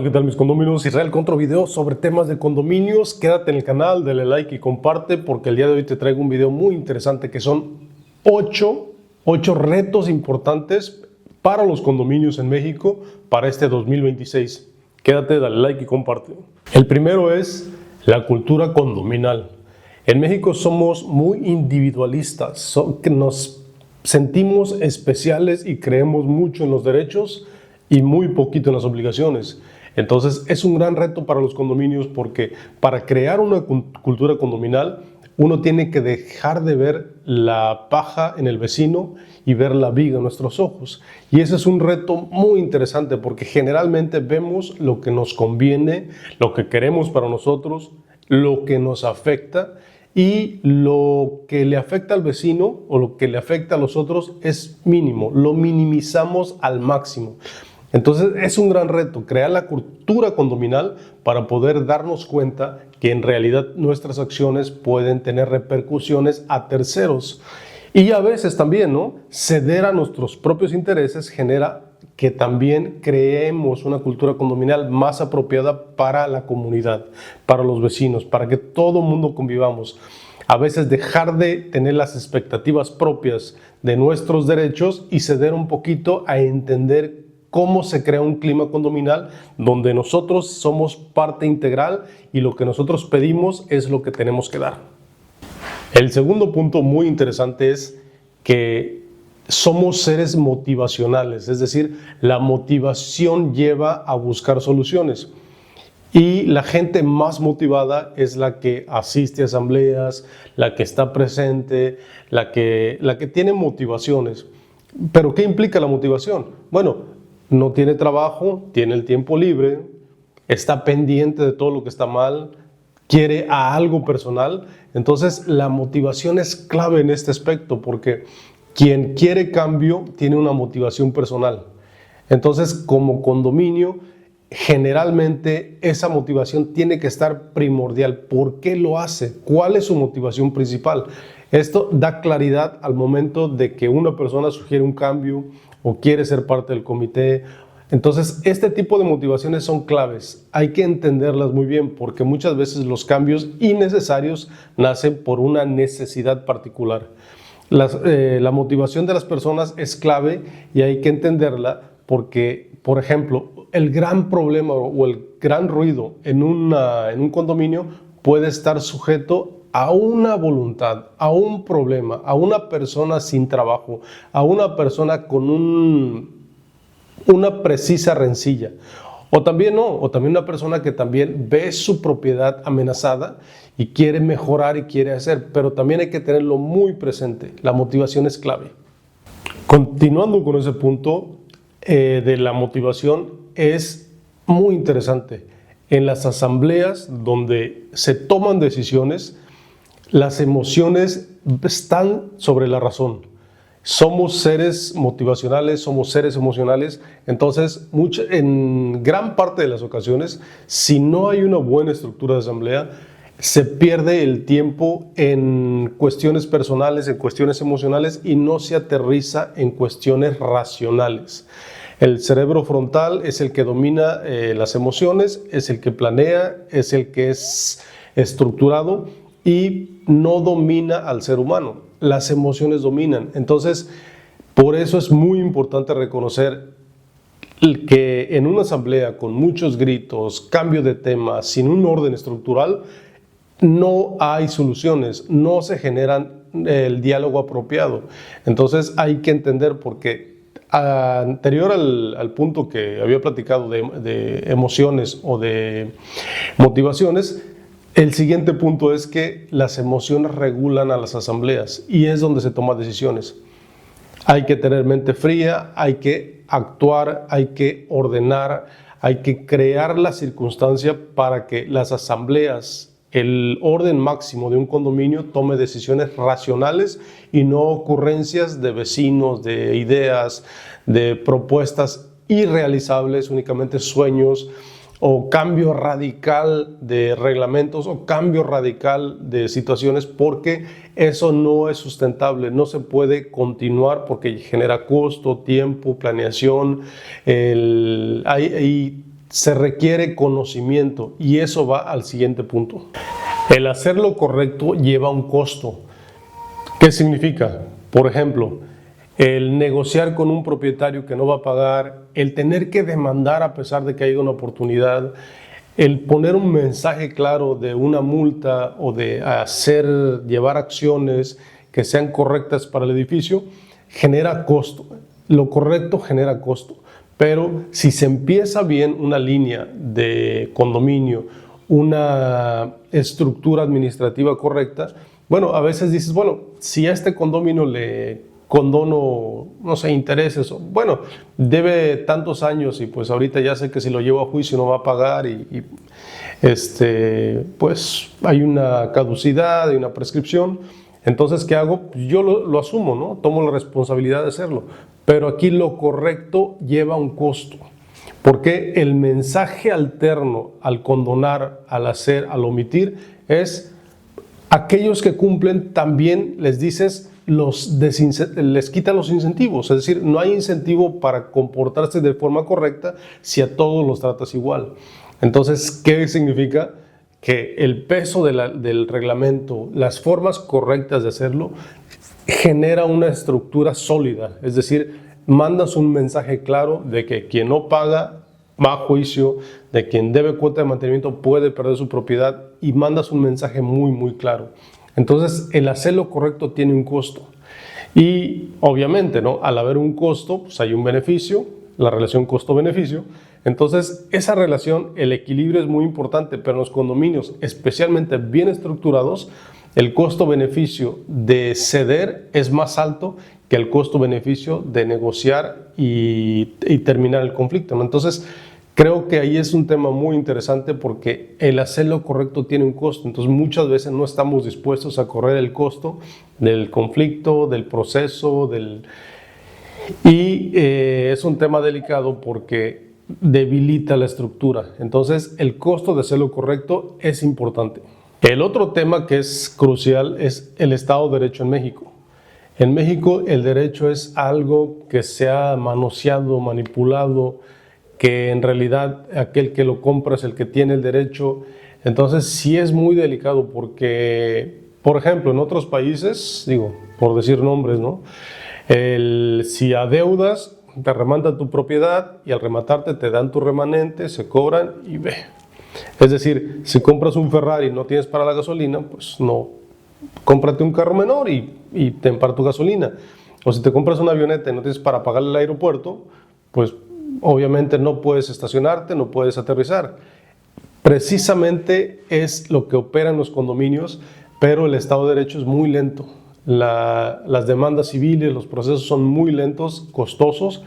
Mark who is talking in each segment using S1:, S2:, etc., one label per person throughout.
S1: ¿qué tal mis condominios? Israel con otro video sobre temas de condominios. Quédate en el canal, dale like y comparte porque el día de hoy te traigo un video muy interesante que son 8 retos importantes para los condominios en México para este 2026. Quédate, dale like y comparte. El primero es la cultura condominal. En México somos muy individualistas, que nos sentimos especiales y creemos mucho en los derechos y muy poquito en las obligaciones. Entonces es un gran reto para los condominios porque para crear una cultura condominal uno tiene que dejar de ver la paja en el vecino y ver la viga en nuestros ojos. Y ese es un reto muy interesante porque generalmente vemos lo que nos conviene, lo que queremos para nosotros, lo que nos afecta, y lo que le afecta al vecino o lo que le afecta a los otros es mínimo, lo minimizamos al máximo. Entonces es un gran reto crear la cultura condominal para poder darnos cuenta que en realidad nuestras acciones pueden tener repercusiones a terceros. Y a veces también, ¿no? Ceder a nuestros propios intereses genera que también creemos una cultura condominal más apropiada para la comunidad, para los vecinos, para que todo el mundo convivamos. A veces dejar de tener las expectativas propias de nuestros derechos y ceder un poquito a entender cómo se crea un clima condominal donde nosotros somos parte integral y lo que nosotros pedimos es lo que tenemos que dar. El segundo punto muy interesante es que somos seres motivacionales, es decir, la motivación lleva a buscar soluciones. Y la gente más motivada es la que asiste a asambleas, la que está presente, la que tiene motivaciones. ¿Pero qué implica la motivación? Bueno, no tiene trabajo, tiene el tiempo libre, está pendiente de todo lo que está mal, quiere a algo personal. Entonces la motivación es clave en este aspecto porque quien quiere cambio tiene una motivación personal. Entonces como condominio generalmente esa motivación tiene que estar primordial. ¿Por qué lo hace? ¿Cuál es su motivación principal? Esto da claridad al momento de que una persona sugiere un cambio o quiere ser parte del comité. Entonces, este tipo de motivaciones son claves. Hay que entenderlas muy bien porque muchas veces los cambios innecesarios nacen por una necesidad particular. La motivación de las personas es clave y hay que entenderla porque, por ejemplo, el gran problema o el gran ruido en un condominio puede estar sujeto a una voluntad, a un problema, a una persona sin trabajo, a una persona con una precisa rencilla. O también una persona que también ve su propiedad amenazada y quiere mejorar y quiere hacer, pero también hay que tenerlo muy presente. La motivación es clave. Continuando con ese punto de la motivación, es muy interesante. En las asambleas donde se toman decisiones, las emociones están sobre la razón. Somos seres motivacionales, somos seres emocionales, entonces en gran parte de las ocasiones, si no hay una buena estructura de asamblea, se pierde el tiempo en cuestiones personales, en cuestiones emocionales y no se aterriza en cuestiones racionales. El cerebro frontal es el que domina las emociones, es el que planea, es el que es estructurado y no domina al ser humano. Las emociones dominan. Entonces, por eso es muy importante reconocer que en una asamblea con muchos gritos, cambio de tema, sin un orden estructural, no hay soluciones, no se generan el diálogo apropiado. Entonces hay que entender porque anterior al punto que había platicado de emociones o de motivaciones, el siguiente punto es que las emociones regulan a las asambleas y es donde se toman decisiones. Hay que tener mente fría, hay que actuar, hay que ordenar, hay que crear la circunstancia para que las asambleas, el orden máximo de un condominio, tome decisiones racionales y no ocurrencias de vecinos, de ideas, de propuestas irrealizables, únicamente sueños, o cambio radical de reglamentos o cambio radical de situaciones, porque eso no es sustentable, no se puede continuar porque genera costo, tiempo, planeación, se requiere conocimiento y eso va al siguiente punto. El hacer lo correcto lleva un costo. ¿Qué significa? Por ejemplo, el negociar con un propietario que no va a pagar, el tener que demandar a pesar de que haya una oportunidad, el poner un mensaje claro de una multa o de llevar acciones que sean correctas para el edificio, genera costo. Lo correcto genera costo. Pero si se empieza bien una línea de condominio, una estructura administrativa correcta, bueno, a veces dices, bueno, si a este condominio le condono, no sé, intereses, bueno, debe tantos años y pues ahorita ya sé que si lo llevo a juicio no va a pagar pues hay una caducidad, hay una prescripción. Entonces, ¿qué hago? Yo lo asumo, ¿no? Tomo la responsabilidad de hacerlo. Pero aquí lo correcto lleva un costo. Porque el mensaje alterno al condonar, al hacer, al omitir, es aquellos que cumplen también les dices, les quita los incentivos. Es decir, no hay incentivo para comportarse de forma correcta si a todos los tratas igual. Entonces, ¿qué significa? Que el peso del reglamento, las formas correctas de hacerlo, genera una estructura sólida. Es decir, mandas un mensaje claro de que quien no paga va a juicio, de quien debe cuota de mantenimiento puede perder su propiedad y mandas un mensaje muy, muy claro. Entonces, el hacer lo correcto tiene un costo. Y obviamente, ¿no? Al haber un costo, pues hay un beneficio, la relación costo-beneficio. Entonces, esa relación, el equilibrio es muy importante, pero en los condominios, especialmente bien estructurados, el costo-beneficio de ceder es más alto que el costo-beneficio de negociar y terminar el conflicto, ¿no? Entonces, creo que ahí es un tema muy interesante porque el hacer lo correcto tiene un costo. Entonces, muchas veces no estamos dispuestos a correr el costo del conflicto, del proceso, es un tema delicado porque debilita la estructura. Entonces, el costo de hacer lo correcto es importante. El otro tema que es crucial es el Estado de Derecho en México. En México el derecho es algo que se ha manoseado, manipulado, que en realidad aquel que lo compra es el que tiene el derecho. Entonces sí es muy delicado porque, por ejemplo, en otros países, digo, por decir nombres, ¿no? Si adeudas, te rematan tu propiedad y al rematarte te dan tu remanente, se cobran y ve. Es decir, si compras un Ferrari y no tienes para la gasolina, pues no, cómprate un carro menor y ten para tu gasolina. O si te compras una avioneta y no tienes para pagar el aeropuerto, pues obviamente no puedes estacionarte, no puedes aterrizar. Precisamente es lo que opera en los condominios, pero el Estado de Derecho es muy lento. Las demandas civiles, los procesos son muy lentos, costosos,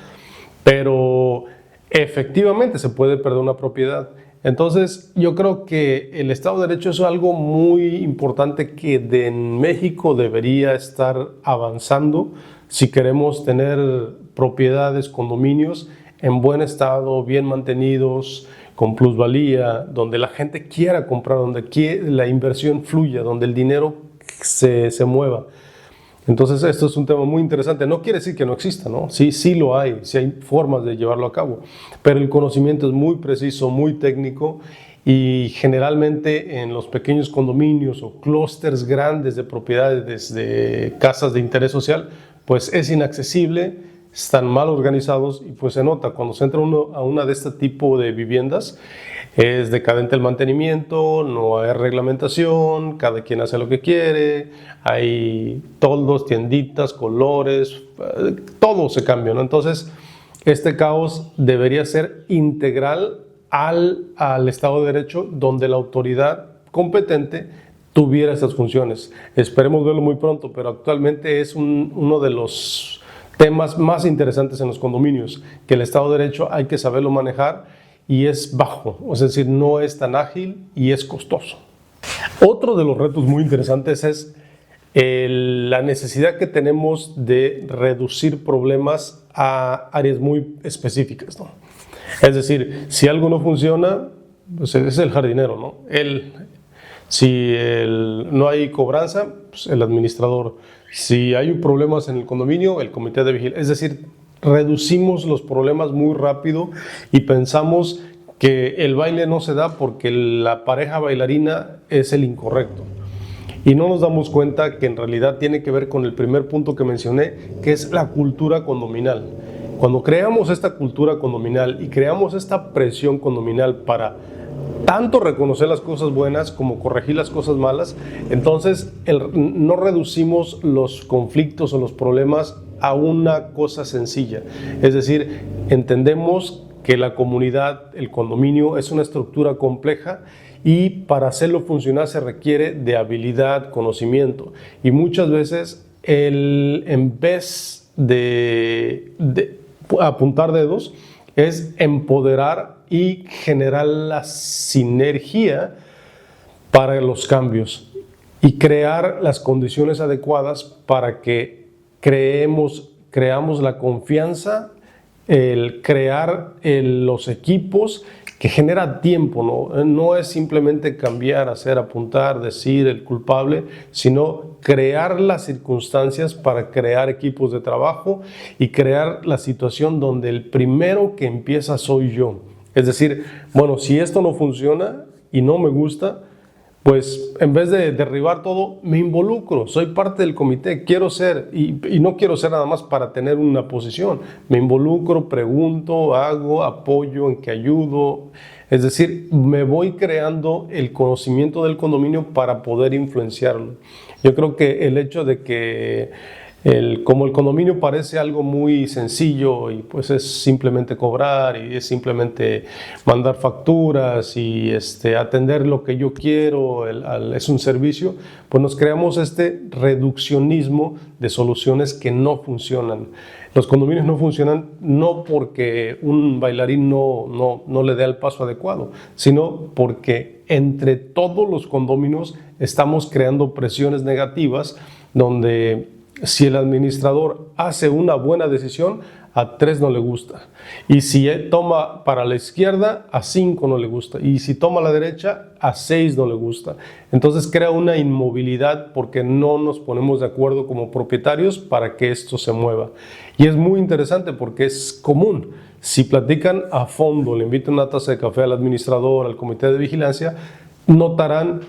S1: pero efectivamente se puede perder una propiedad. Entonces, yo creo que el Estado de Derecho es algo muy importante que en México debería estar avanzando si queremos tener propiedades, condominios en buen estado, bien mantenidos, con plusvalía, donde la gente quiera comprar, donde la inversión fluya, donde el dinero se mueva. Entonces, esto es un tema muy interesante. No quiere decir que no exista, ¿no? Sí lo hay, sí hay formas de llevarlo a cabo, pero el conocimiento es muy preciso, muy técnico y generalmente en los pequeños condominios o clústeres grandes de propiedades de casas de interés social, pues es inaccesible, están mal organizados y pues se nota cuando se entra uno a una de este tipo de viviendas. Es decadente el mantenimiento, no hay reglamentación, cada quien hace lo que quiere, hay toldos, tienditas, colores, todo se cambia, ¿no? Entonces, este caos debería ser integral al Estado de Derecho, donde la autoridad competente tuviera estas funciones. Esperemos verlo muy pronto, pero actualmente es uno de los temas más interesantes en los condominios, que el Estado de Derecho hay que saberlo manejar y es bajo, es decir, no es tan ágil y es costoso. Otro de los retos muy interesantes es la necesidad que tenemos de reducir problemas a áreas muy específicas, ¿no? Es decir, si algo no funciona, pues es el jardinero, ¿no? Si no hay cobranza, pues el administrador. Si hay problemas en el condominio, el comité de vigilancia. Es decir, reducimos los problemas muy rápido y pensamos que el baile no se da porque la pareja bailarina es el incorrecto. Y no nos damos cuenta que en realidad tiene que ver con el primer punto que mencioné, que es la cultura condominal. Cuando creamos esta cultura condominal y creamos esta presión condominal para tanto reconocer las cosas buenas como corregir las cosas malas, entonces no reducimos los conflictos o los problemas a una cosa sencilla. Es decir, entendemos que la comunidad, el condominio, es una estructura compleja y para hacerlo funcionar se requiere de habilidad, conocimiento. Y muchas veces en vez de apuntar dedos, es empoderar y generar la sinergia para los cambios y crear las condiciones adecuadas para que creamos la confianza, el crear los equipos que genera tiempo, no es simplemente cambiar, hacer, apuntar, decir el culpable, sino crear las circunstancias para crear equipos de trabajo y crear la situación donde el primero que empieza soy yo. Es decir, bueno, si esto no funciona y no me gusta, pues en vez de derribar todo, me involucro, soy parte del comité, quiero ser, y no quiero ser nada más para tener una posición, me involucro, pregunto, hago, apoyo, en que ayudo, es decir, me voy creando el conocimiento del condominio para poder influenciarlo. Yo creo que el hecho de que como el condominio parece algo muy sencillo y pues es simplemente cobrar y es simplemente mandar facturas y atender lo que yo quiero, es un servicio, pues nos creamos este reduccionismo de soluciones que no funcionan. Los condominios no funcionan no porque un bailarín no le dé el paso adecuado, sino porque entre todos los condominios estamos creando presiones negativas donde si el administrador hace una buena decisión, a 3 no le gusta. Y si toma para la izquierda, a 5 no le gusta. Y si toma a la derecha, a 6 no le gusta. Entonces crea una inmovilidad porque no nos ponemos de acuerdo como propietarios para que esto se mueva. Y es muy interesante porque es común. Si platican a fondo, le invitan una taza de café al administrador, al comité de vigilancia, notarán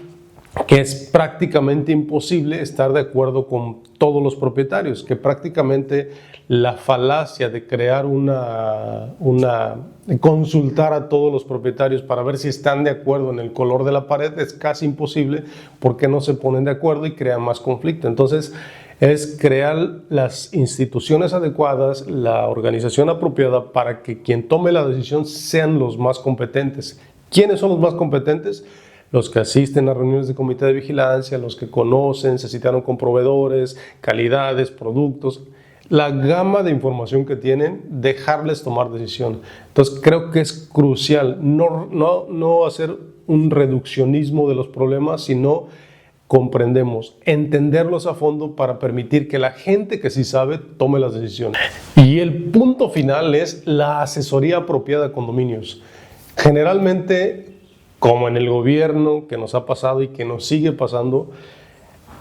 S1: que es prácticamente imposible estar de acuerdo con todos los propietarios, que prácticamente la falacia de crear de consultar a todos los propietarios para ver si están de acuerdo en el color de la pared es casi imposible porque no se ponen de acuerdo y crean más conflicto. Entonces es crear las instituciones adecuadas, la organización apropiada para que quien tome la decisión sean los más competentes. ¿Quiénes son los más competentes? Los que asisten a reuniones de comité de vigilancia, los que conocen, se citaron con proveedores, calidades, productos, la gama de información que tienen, dejarles tomar decisión. Entonces creo que es crucial no hacer un reduccionismo de los problemas, sino comprendemos, entenderlos a fondo para permitir que la gente que sí sabe tome las decisiones. Y el punto final es la asesoría apropiada a condominios. Generalmente, como en el gobierno que nos ha pasado y que nos sigue pasando,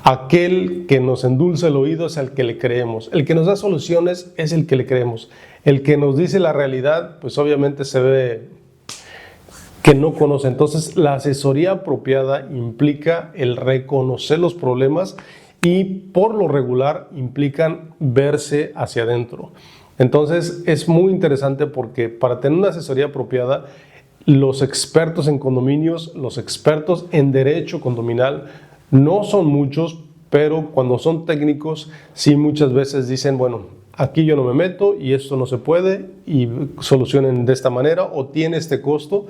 S1: aquel que nos endulza el oído es al que le creemos. El que nos da soluciones es el que le creemos. El que nos dice la realidad, pues obviamente se ve que no conoce. Entonces, la asesoría apropiada implica el reconocer los problemas y por lo regular implican verse hacia adentro. Entonces, es muy interesante porque para tener una asesoría apropiada, los expertos en condominios, los expertos en derecho condominal, no son muchos, pero cuando son técnicos, sí muchas veces dicen, bueno, aquí yo no me meto y esto no se puede y solucionen de esta manera o tiene este costo,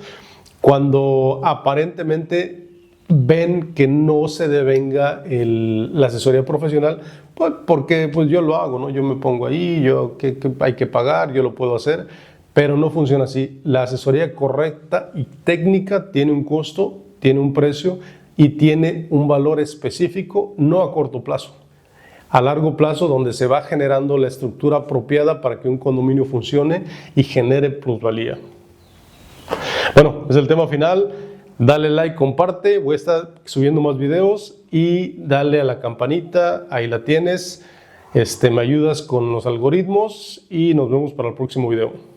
S1: cuando aparentemente ven que no se devenga la asesoría profesional, pues porque pues yo lo hago, ¿no? Yo me pongo ahí, que hay que pagar, yo lo puedo hacer. Pero no funciona así. La asesoría correcta y técnica tiene un costo, tiene un precio y tiene un valor específico, no a corto plazo, a largo plazo, donde se va generando la estructura apropiada para que un condominio funcione y genere plusvalía. Bueno, es el tema final. Dale like, comparte, voy a estar subiendo más videos y dale a la campanita, ahí la tienes. Me ayudas con los algoritmos y nos vemos para el próximo video.